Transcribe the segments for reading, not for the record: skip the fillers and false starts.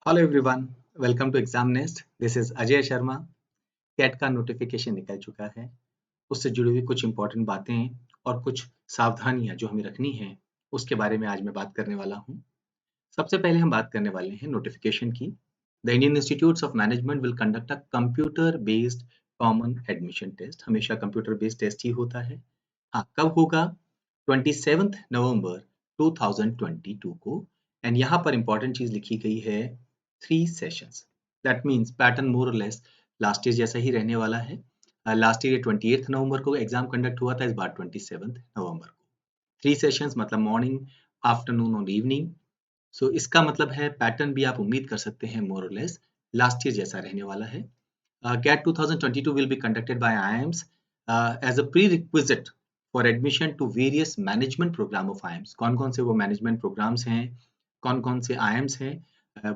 Hello everyone, welcome to exam nest. This is Ajay Sharma. CAT का notification निकल चुका है। उससे जुड़ी हुई कुछ इंपॉर्टेंट बातें और कुछ सावधानियां जो हमें रखनी है उसके बारे में आज मैं बात करने वाला हूं। सबसे पहले हम बात करने वाले हैं नोटिफिकेशन की। The Indian institutes of management will conduct a computer based common admission test. हमेशा कंप्यूटर बेस्ड टेस्ट ही होता है। हाँ, कब होगा? 27 नवंबर 2022 को। एंड यहाँ पर इंपॉर्टेंट चीज लिखी गई है 3 सेशंस। दैट मीन्स पैटर्न मोर और लेस लास्ट ईयर जैसा ही रहने वाला है। लास्ट ईयर 28 नवंबर को एग्जाम कंडक्ट हुआ था, इस बार 27 नवंबर को। 3 सेशंस मतलब मॉर्निंग, आफ्टरनून और इवनिंग। सो इसका मतलब है पैटर्न भी आप उम्मीद कर सकते हैं मोर और लेस लास्ट ईयर जैसा रहने वाला है। CAT 2022 will be conducted by IIMs as a prerequisite for admission to various management program of IIMs। कौन-कौन से वो मैनेजमेंट प्रोग्राम्स हैं, कौन-कौन से IIMs हैं,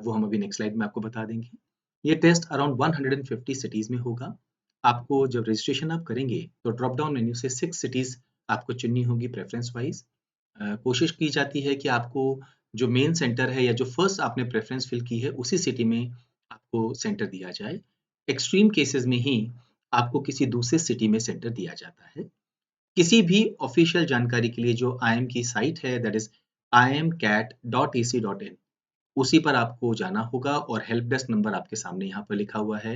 वो हम अभी नेक्स्ट स्लाइड में आपको बता देंगे। ये टेस्ट अराउंड 150 सिटीज में होगा। आपको जब रजिस्ट्रेशन आप करेंगे तो ड्रॉप डाउन मेन्यू से 6 सिटीज आपको चुननी होगी प्रेफरेंस वाइज। कोशिश की जाती है कि आपको जो मेन सेंटर है या जो फर्स्ट आपने प्रेफरेंस फिल की है उसी सिटी में आपको सेंटर दिया जाए। एक्सट्रीम केसेस में ही आपको किसी दूसरे सिटी में सेंटर दिया जाता है। किसी भी ऑफिशियल जानकारी के लिए जो आईएम की साइट है, दैट इज imcat.ac.in, उसी पर आपको जाना होगा और हेल्प डेस्क नंबर आपके सामने यहाँ पर लिखा हुआ है।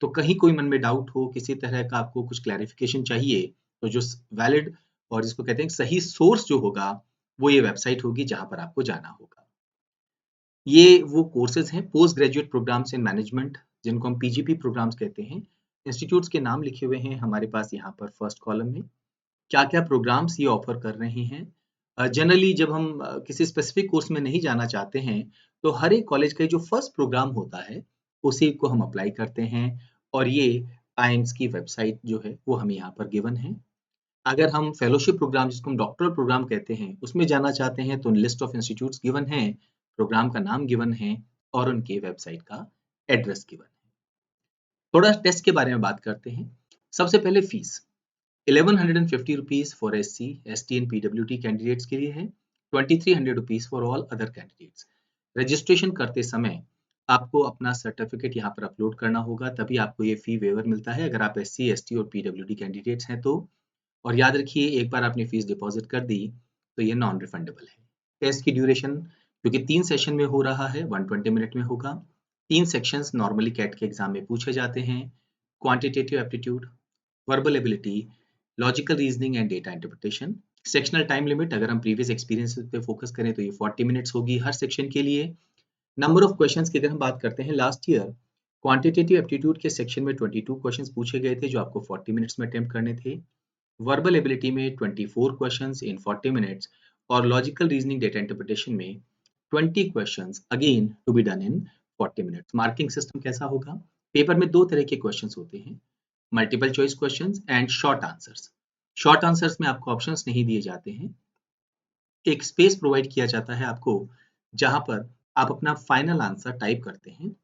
तो कहीं कोई मन में डाउट हो, किसी तरह का आपको कुछ क्लैरिफिकेशन चाहिए, तो जो वैलिड और जिसको कहते हैं सही सोर्स जो होगा वो ये वेबसाइट होगी जहाँ पर आपको जाना होगा। ये वो कोर्सेज हैं post graduate programmes in management, जिनको हम पीजीपी प्रोग्राम्स कहते हैं। इंस्टीट्यूट्स के नाम लिखे हुए हैं हमारे पास यहाँ पर फर्स्ट कॉलम में। क्या-क्या प्रोग्राम्स ये ऑफर कर रहे हैं। जनरली जब हम किसी स्पेसिफिक कोर्स में नहीं जाना चाहते हैं, तो हर एक कॉलेज का जो फर्स्ट प्रोग्राम होता है, उसी को हम अप्लाई करते हैं और ये आईएम्स की वेबसाइट जो है वो हमें यहाँ पर गिवन है। अगर हम फेलोशिप प्रोग्राम जिसको हम डॉक्टरल प्रोग्राम कहते हैं उसमें जाना चाहते हैं तो लिस्ट ऑफ इंस्टीट्यूट्स गिवन है, प्रोग्राम का नाम गिवन है और उनके वेबसाइट का एड्रेस गिवन है। थोड़ा टेस्ट के बारे में बात करते हैं। सबसे पहले fees 1150 rupees for SC, ST and PWT candidates के लिए है। 2300 rupees for all other candidates. Registration करते समय आपको अपना सर्टिफिकेट यहाँ पर अपलोड करना होगा, तभी आपको ये फी वेवर मिलता है अगर आप SC, ST और PWT कैंडिडेट्स हैं तो। और याद रखिए, एक बार आपने फीस डिपॉजिट कर दी तो ये नॉन रिफंडेबल है। टेस्ट की ड्यूरेशन क्योंकि 3 सेशन में हो रहा है 120 मिनट में होगा। 3 सेक्शंस नॉर्मली कैट के एग्जाम में पूछे जाते हैं। Quantitative aptitude, verbal ability, logical reasoning and data interpretation. Sectional time limit अगर हम प्रीवियस एक्सपीरियंस पे फोकस करें तो ये 40 मिनट्स होगी हर सेक्शन के लिए। नंबर ऑफ क्वेश्चंस की अगर हम बात करते हैं, लास्ट ईयर क्वांटिटेटिव एप्टीट्यूड के सेक्शन में 22 क्वेश्चंस पूछे गए थे जो आपको 40 मिनट्स में अटेम्प्ट करने थे। वर्बल एबिलिटी में 24 क्वेश्चंस इन 40 मिनट्स और लॉजिकल रीजनिंग डेटा इंटरप्रिटेशन में 20 questions again to be done in 40 minutes. Marking system कैसा होगा? पेपर में दो तरह के क्वेश्चंस होते हैं, multiple choice questions and short answers. Short answers में आपको ऑप्शंस नहीं दिए जाते हैं, एक स्पेस प्रोवाइड किया जाता है आपको जहां पर आप अपना फाइनल आंसर टाइप करते हैं।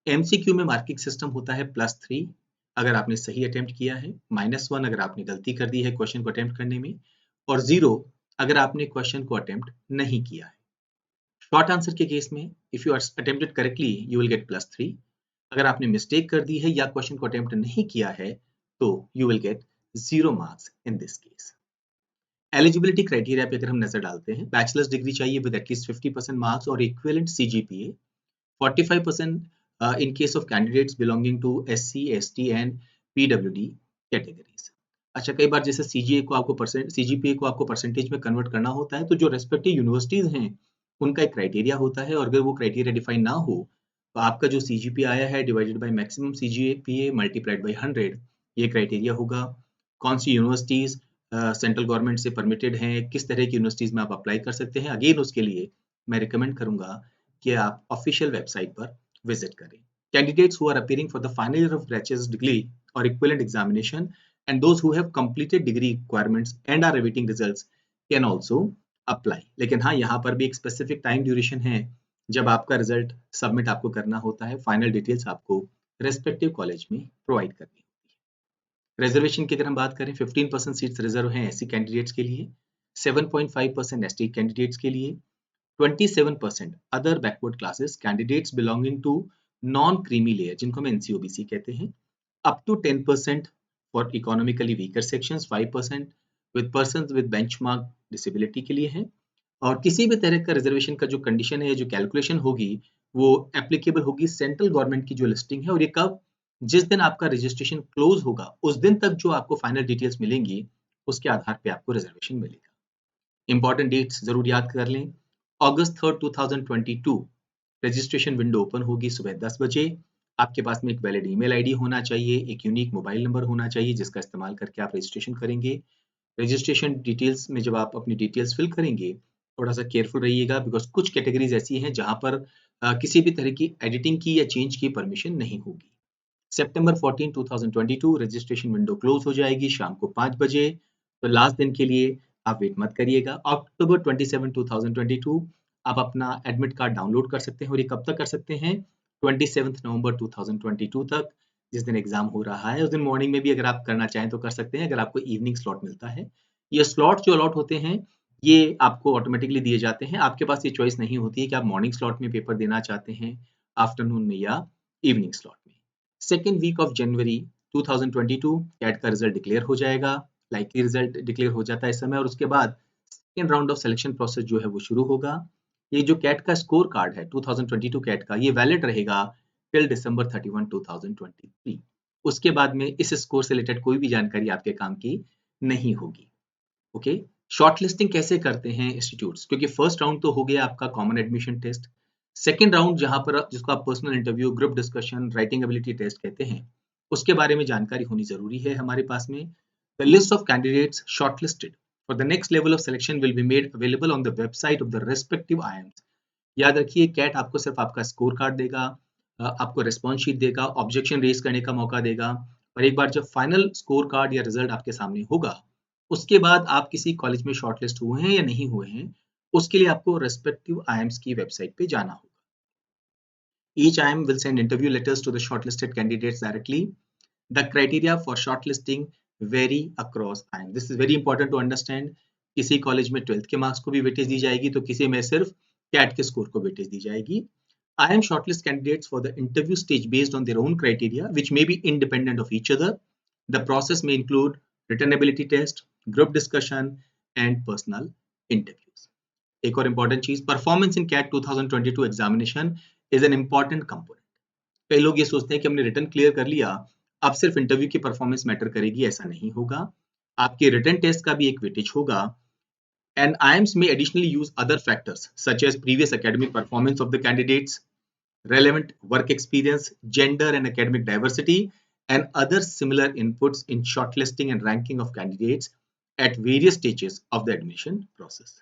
एमसीक्यू में मार्किंग सिस्टम होता है +3 अगर आपने सही अटेम्प्ट किया है, -1 अगर आपने गलती कर दी है क्वेश्चन को अटेम्प्ट करने में, और 0 अगर आपने क्वेश्चन को अटेम्प्ट नहीं किया है। शॉर्ट आंसर के केस में if you are attempted correctly you will get +3। अगर आपने मिस्टेक कर दी है या क्वेश्चन को अटेम्प्ट नहीं किया है तो you will gate 0 marks in this case. Eligibility criteria पे अगर हम नजर डालते हैं, बैचलर्स डिग्री चाहिए विद एटलीस्ट 50% मार्क्स और equivalent CGPA, 45% in case of candidates belonging to SC, ST and PWD categories। अच्छा, कई बार जैसे CGPA को आपको परसेंटेज में कन्वर्ट करना होता है, तो जो रेस्पेक्टिव यूनिवर्सिटीज हैं उनका एक क्राइटेरिया होता है और अगर वो क्राइटेरिया डिफाइन ना हो तो आपका जो CGPA आया है divided by maximum CGPA multiplied by 100, ये क्राइटेरिया होगा। कौन सी यूनिवर्सिटीज सेंट्रल गवर्नमेंट से परमिटेड हैं, किस तरह की यूनिवर्सिटीज में आप अप्लाई कर सकते हैं, अगेन उसके लिए मैं रिकमेंड करूंगा कि आप ऑफिशियल वेबसाइट पर विजिट करें। Candidates who are appearing for the final year of bachelor's degree or equivalent examination and those who have completed degree requirements and are awaiting results can also apply। लेकिन हाँ, यहाँ पर भी एक specific time duration है जब आपका result submit आपको करना होता है, फाइनल डिटेल्स आपको रेस्पेक्टिव कॉलेज में प्रोवाइड करनी होती है। रिजर्वेशन की अगर हम बात करें, 15% सीट्स रिजर्व हैं SC कैंडिडेट्स के लिए, 7.5% ST कैंडिडेट्स के लिए, 27% other backward classes candidates belonging to non creamy layer, जिनको हम NCOBC कहते हैं, up to 10% for economically weaker sections, 5% with persons with benchmark disability के लिए है। और किसी भी तरह का रिजर्वेशन का जो कंडीशन है, जो कैलकुलेशन होगी, वो एप्लीकेबल होगी सेंट्रल गवर्नमेंट की जो लिस्टिंग है, और ये कब, जिस दिन आपका रजिस्ट्रेशन क्लोज होगा उस दिन तक जो आपको फाइनल डिटेल्स मिलेंगी उसके आधार पे आपको रिजर्वेशन मिलेगा। इंपॉर्टेंट डेट्स जरूर याद कर लें। अगस्त 3, 2022 रजिस्ट्रेशन विंडो ओपन होगी सुबह 10 बजे। आपके पास में एक वैलिड ईमेल आईडी होना चाहिए, एक यूनिक मोबाइल नंबर होना चाहिए जिसका इस्तेमाल करके आप रजिस्ट्रेशन करेंगे। रजिस्ट्रेशन डिटेल्स में जब आप अपनी डिटेल्स फिल करेंगे, थोड़ा सा केयरफुल रहिएगा, बिकॉज कुछ कैटेगरीज ऐसी हैं जहां पर किसी भी तरह की एडिटिंग की या चेंज की परमिशन नहीं होगी। सितंबर 14, 2022 रजिस्ट्रेशन विंडो क्लोज हो जाएगी शाम को 5 बजे। तो लास्ट दिन के लिए आप वेट मत करिएगा। अक्टूबर 27, 2022 आप अपना एडमिट कार्ड डाउनलोड कर सकते हैं, और ये कब तक कर सकते हैं, 27 नवंबर 2022 तक, जिस दिन एग्जाम हो रहा है। उस दिन मॉर्निंग में भी अगर आप करना चाहें तो कर सकते हैं, अगर आपको इवनिंग स्लॉट मिलता है। ये स्लॉट जो अलॉट होते हैं ये आपको ऑटोमेटिकली दिए जाते हैं, आपके पास ये चॉइस नहीं होती है कि आप मॉर्निंग स्लॉट में पेपर देना चाहते हैं, आफ्टरनून में या इवनिंग स्लॉट में। Second week of January 2022 CAT का रिजल्ट डिक्लेयर हो जाएगा, लाइकली रिजल्ट डिक्लेयर हो जाता है इस समय, और उसके बाद second round of selection process जो है वो शुरू होगा। ये जो कैट का स्कोर कार्ड है 2022 कैट का, ये वैलिड रहेगा टिल दिसंबर 31, 2023। उसके बाद में इस स्कोर से रिलेटेड कोई भी जानकारी आपके काम की नहीं होगी। ओके, शॉर्टलिस्टिंग कैसे करते हैं इंस्टीट्यूट्स, क्योंकि फर्स्ट राउंड तो हो गया आपका common admission test. Second round जहां पर जिसको आप personal interview, group discussion, writing ability test कहते हैं, उसके बारे में जानकारी होनी जरूरी है हमारे पास में। The list of candidates shortlisted for the next level of selection will be made available on the website of the respective IIMs। याद रखिए, कैट आपको सिर्फ आपका स्कोर कार्ड देगा, आपको रिस्पॉन्स शीट देगा, ऑब्जेक्शन रेज करने का मौका देगा, और एक बार जब फाइनल स्कोर कार्ड या रिजल्ट आपके सामने होगा, उसके बाद आप किसी कॉलेज में शॉर्टलिस्ट हुए हैं या नहीं हुए हैं, उसके लिए आपको रेस्पेक्टिव IIMs की वेबसाइट पे जाना होगा। Each IIM will send interview letters to the shortlisted candidates directly. The criteria for shortlisting vary across IIM. This is very important to understand. किसी कॉलेज में 12th के मार्क्स को भी वेटेज दी जाएगी, तो किसी में सिर्फ कैट के स्कोर को वेटेज दी जाएगी। IIM shortlist candidates for the interview stage based on their own criteria, which may be independent of each other. The process may include written ability test, group discussion, and personal interviews. एक और important चीज, performance in CAT 2022 examination is an important component. कई लोग ये सोचते हैं कि हमने रिटर्न क्लियर कर लिया, अब सिर्फ इंटरव्यू की परफॉर्मेंस मैटर करेगी, ऐसा नहीं होगा। आपके रिटर्न टेस्ट का भी एक वेटेज होगा, and IIMs may additionally use other factors such as previous academic performance of the candidates, relevant work experience, gender and academic diversity, and other similar inputs in shortlisting and ranking of candidates at various stages of the admission process.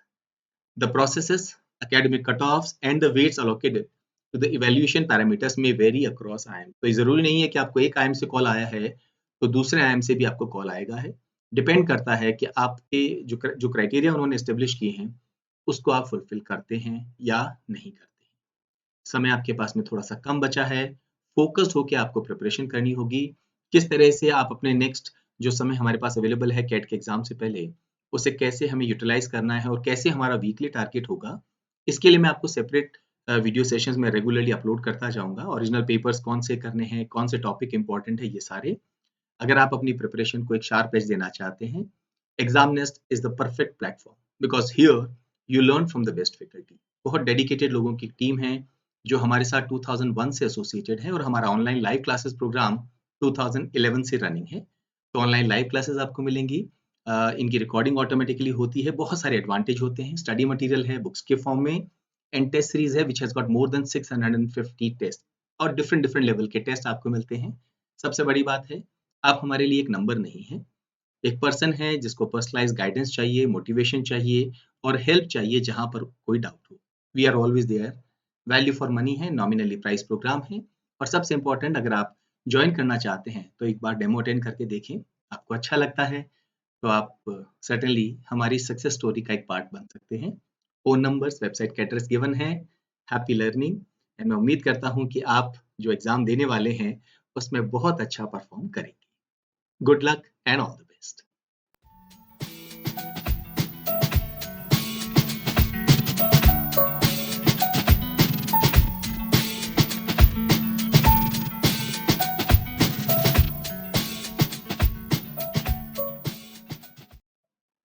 The processes, academic cutoffs, and the weights allocated to the evaluation parameters may vary across IIM. तो ये जरूरी नहीं है कि आपको एक IIM से call आया है तो दूसरे IIM से भी आपको कॉल आएगा है। डिपेंड करता है कि आपके जो क्राइटेरिया उन्होंने एस्टेब्लिश किए हैं उसको आप फुलफिल करते हैं या नहीं करते हैं। समय आपके पास में थोड़ा सा कम बचा है, फोकस्ड होकर आपको प्रिपरेशन करनी होगी। किस तरह से आप अपने नेक्स्ट जो समय हमारे पास अवेलेबल है कैट के एग्जाम से पहले, उसे कैसे हमें यूटिलाइज करना है और कैसे हमारा वीकली टारगेट होगा, इसके लिए मैं आपको सेपरेट वीडियो सेशंस में रेगुलरली अपलोड करता जाऊंगा। ओरिजिनल पेपर्स कौन से करने हैं, कौन से टॉपिक इंपॉर्टेंट है, ये सारे। अगर आप अपनी प्रिपरेशन को एक शार्प एज देना चाहते हैं, exam nest is the perfect platform, because here you learn from the best faculty. बहुत डेडिकेटेड लोगों की टीम है जो हमारे साथ 2001 से एसोसिएटेड है, और हमारा ऑनलाइन लाइव क्लासेस प्रोग्राम 2011 से रनिंग है। तो ऑनलाइन लाइव क्लासेस आपको मिलेंगी, इनकी रिकॉर्डिंग ऑटोमेटिकली होती है, बहुत सारे एडवांटेज होते हैं, स्टडी मटेरियल है बुक्स के फॉर्म में, एंड टेस्ट सीरीज है which has got more than 650 test, और डिफरेंट डिफरेंट लेवल के टेस्ट आपको मिलते हैं। सबसे बड़ी बात है, आप हमारे लिए एक नंबर नहीं है, एक पर्सन है जिसको पर्सनलाइज गाइडेंस चाहिए, मोटिवेशन चाहिए और हेल्प चाहिए जहां पर कोई डाउट हो। We are always there. Value for money है, नॉमिनली प्राइस प्रोग्राम है, और सबसे इंपॉर्टेंट, अगर आप ज्वाइन करना चाहते हैं तो एक बार डेमो अटेंड करके देखें, आपको अच्छा लगता है तो आप सर्टेनली हमारी सक्सेस स्टोरी का एक पार्ट बन सकते हैं। फोन नंबर्स, वेबसाइट का एड्रेस गिवन है। हैप्पी लर्निंग, एंड मैं उम्मीद करता हूं कि आप जो एग्जाम देने वाले हैं उसमें बहुत अच्छा परफॉर्म करेंगे। Good luck and all the best.